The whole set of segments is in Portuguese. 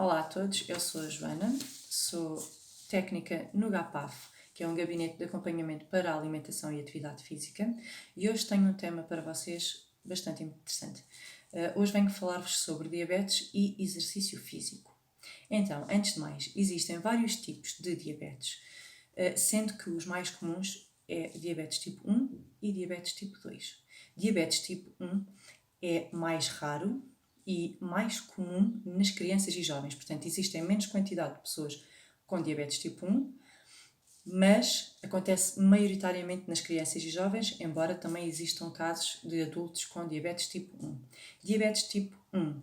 Olá a todos, eu sou a Joana, sou técnica no GAPAF, que é um gabinete de acompanhamento para a alimentação e atividade física, e hoje tenho um tema para vocês bastante interessante. Hoje venho falar-vos sobre diabetes e exercício físico. Então, antes de mais, existem vários tipos de diabetes, sendo que os mais comuns é diabetes tipo 1 e diabetes tipo 2. Diabetes tipo 1 é mais raro e mais comum nas crianças e jovens. Portanto, existem menos quantidade de pessoas com diabetes tipo 1, mas acontece maioritariamente nas crianças e jovens, embora também existam casos de adultos com diabetes tipo 1. Diabetes tipo 1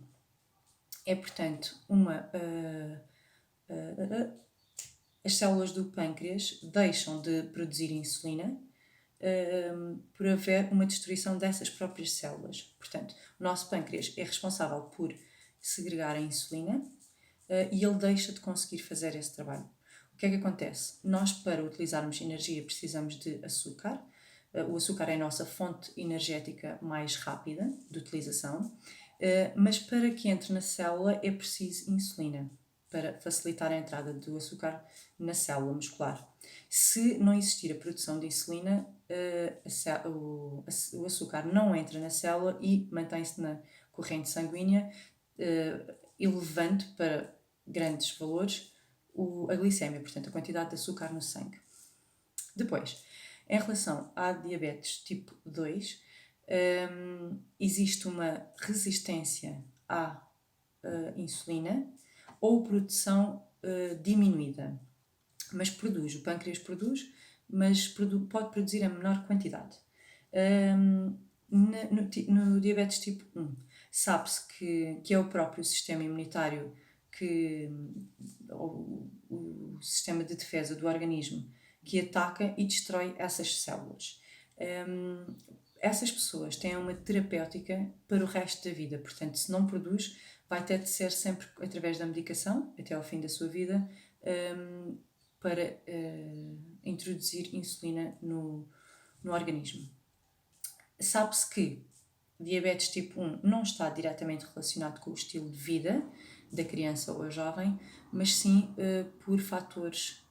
é, portanto, as células do pâncreas deixam de produzir insulina por haver uma destruição dessas próprias células. Portanto, o nosso pâncreas é responsável por segregar a insulina e ele deixa de conseguir fazer esse trabalho. O que é que acontece? Nós, para utilizarmos energia, precisamos de açúcar. O açúcar é a nossa fonte energética mais rápida de utilização, mas para que entre na célula é preciso insulina para facilitar a entrada do açúcar na célula muscular. Se não existir a produção de insulina, o açúcar não entra na célula e mantém-se na corrente sanguínea, elevando para grandes valores a glicémia, portanto a quantidade de açúcar no sangue. Depois, em relação à diabetes tipo 2, existe uma resistência à insulina ou produção diminuída, mas produz, o pâncreas produz, mas pode produzir em menor quantidade. No diabetes tipo 1, sabe-se que é o próprio sistema imunitário, o sistema de defesa do organismo, que ataca e destrói essas células. Essas pessoas têm uma terapêutica para o resto da vida, portanto, se não produz, vai ter de ser sempre através da medicação, até ao fim da sua vida, para introduzir insulina no organismo. Sabe-se que diabetes tipo 1 não está diretamente relacionado com o estilo de vida da criança ou jovem, mas sim por fatores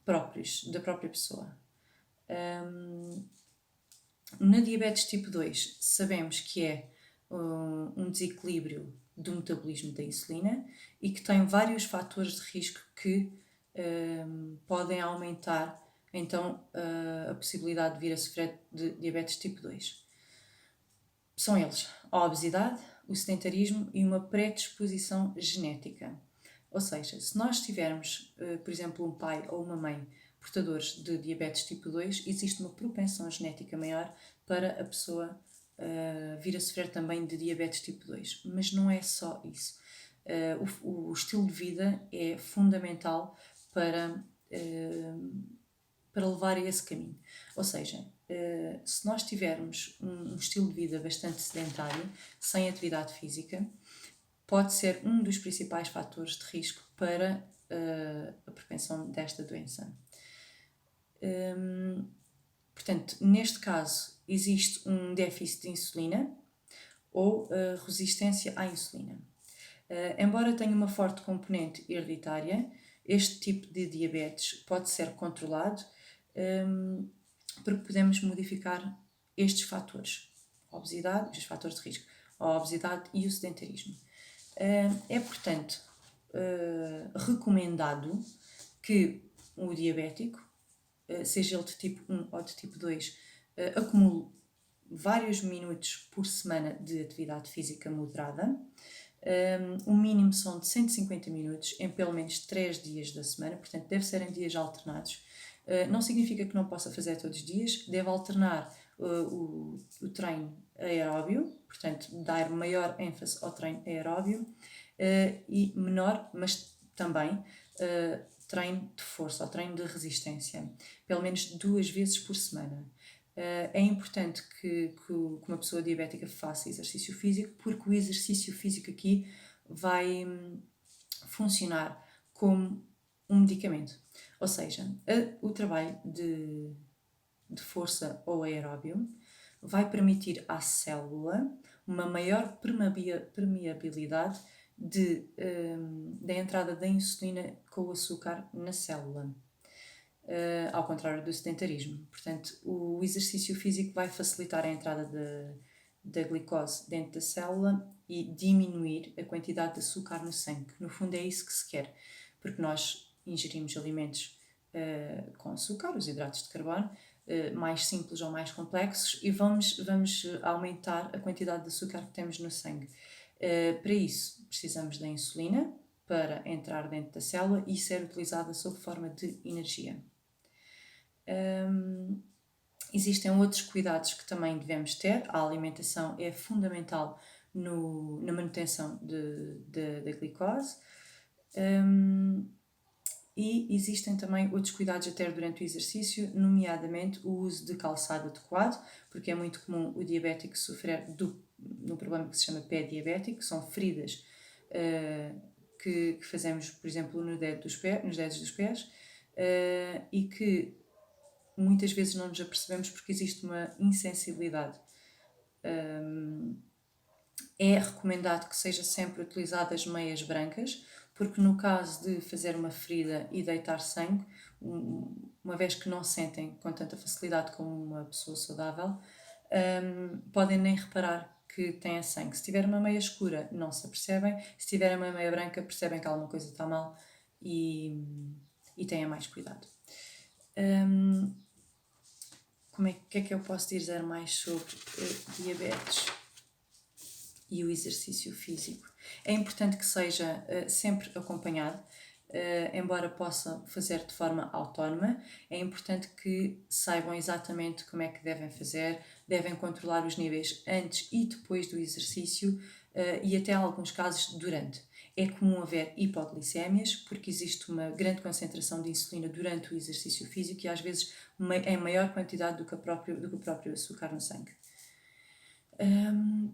próprios da própria pessoa. Na diabetes tipo 2, sabemos que é um desequilíbrio do metabolismo da insulina e que tem vários fatores de risco que podem aumentar então a possibilidade de vir a sofrer de diabetes tipo 2. São eles a obesidade, o sedentarismo e uma predisposição genética. Ou seja, se nós tivermos, por exemplo, um pai ou uma mãe portadores de diabetes tipo 2, existe uma propensão genética maior para a pessoa vir a sofrer também de diabetes tipo 2. Mas não é só isso. O estilo de vida é fundamental para levar a esse caminho. Ou seja, se nós tivermos um estilo de vida bastante sedentário, sem atividade física, pode ser um dos principais fatores de risco para a propensão desta doença. Portanto, neste caso, existe um déficit de insulina ou resistência à insulina. Embora tenha uma forte componente hereditária, este tipo de diabetes pode ser controlado porque podemos modificar estes fatores, a obesidade, os fatores de risco, a obesidade e o sedentarismo. É, portanto, recomendado que o diabético, seja ele de tipo 1 ou de tipo 2, acumule vários minutos por semana de atividade física moderada. O mínimo são de 150 minutos em pelo menos 3 dias da semana, portanto deve ser em dias alternados. Não significa que não possa fazer todos os dias, deve alternar o treino aeróbio, portanto dar maior ênfase ao treino aeróbio e menor, mas também treino de força ou treino de resistência, pelo menos 2 vezes por semana. É importante que uma pessoa diabética faça exercício físico, porque o exercício físico aqui vai funcionar como um medicamento. Ou seja, o trabalho de força ou aeróbio vai permitir à célula uma maior permeabilidade da entrada da insulina com o açúcar na célula, ao contrário do sedentarismo. Portanto, o exercício físico vai facilitar a entrada da glicose dentro da célula e diminuir a quantidade de açúcar no sangue. No fundo é isso que se quer, porque nós ingerimos alimentos com açúcar, os hidratos de carbono, mais simples ou mais complexos, e vamos aumentar a quantidade de açúcar que temos no sangue. Para isso, precisamos da insulina para entrar dentro da célula e ser utilizada sob forma de energia. Existem outros cuidados que também devemos ter. A alimentação é fundamental na manutenção da glicose. E existem também outros cuidados a ter durante o exercício, nomeadamente o uso de calçado adequado, porque é muito comum o diabético sofrer no problema que se chama pé diabético, que são feridas que fazemos, por exemplo, nos dedos dos pés, e que muitas vezes não nos apercebemos porque existe uma insensibilidade. É recomendado que seja sempre utilizadas meias brancas, porque no caso de fazer uma ferida e deitar sangue, uma vez que não sentem com tanta facilidade como uma pessoa saudável, podem nem reparar que têm sangue. Se tiver uma meia escura, não se apercebem. Se tiver uma meia branca, percebem que alguma coisa está mal e tenham mais cuidado. Que é que eu posso dizer mais sobre diabetes e o exercício físico? É importante que seja sempre acompanhado, embora possa fazer de forma autónoma. É importante que saibam exatamente como é que devem fazer, devem controlar os níveis antes e depois do exercício, e até em alguns casos durante. É comum haver hipoglicémias, porque existe uma grande concentração de insulina durante o exercício físico e às vezes em maior quantidade do que o próprio açúcar no sangue.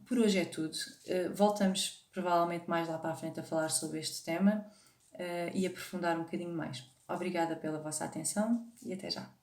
Por hoje é tudo. Voltamos provavelmente mais lá para a frente a falar sobre este tema e aprofundar um bocadinho mais. Obrigada pela vossa atenção e até já.